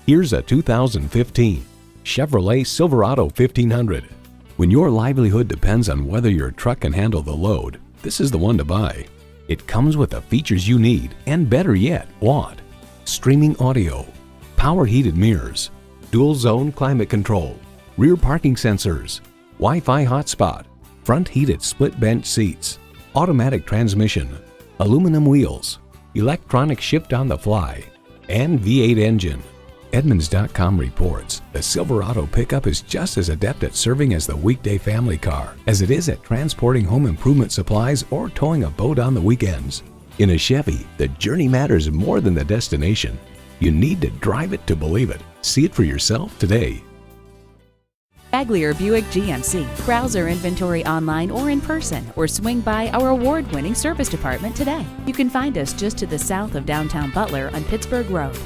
Here's a 2015 Chevrolet Silverado 1500. When your livelihood depends on whether your truck can handle the load, this is the one to buy. It comes with the features you need and, better yet, want. Streaming audio, power heated mirrors, dual zone climate control, rear parking sensors, Wi-Fi hotspot, front heated split bench seats, automatic transmission, aluminum wheels, electronic shift on the fly, and V8 engine. Edmunds.com reports the Silverado pickup is just as adept at serving as the weekday family car as it is at transporting home improvement supplies or towing a boat on the weekends. In a Chevy, the journey matters more than the destination. You need to drive it to believe it. See it for yourself today. Baglier Buick GMC. Browse our inventory online or in person, or swing by our award-winning service department today. You can find us just to the south of downtown Butler on Pittsburgh Road.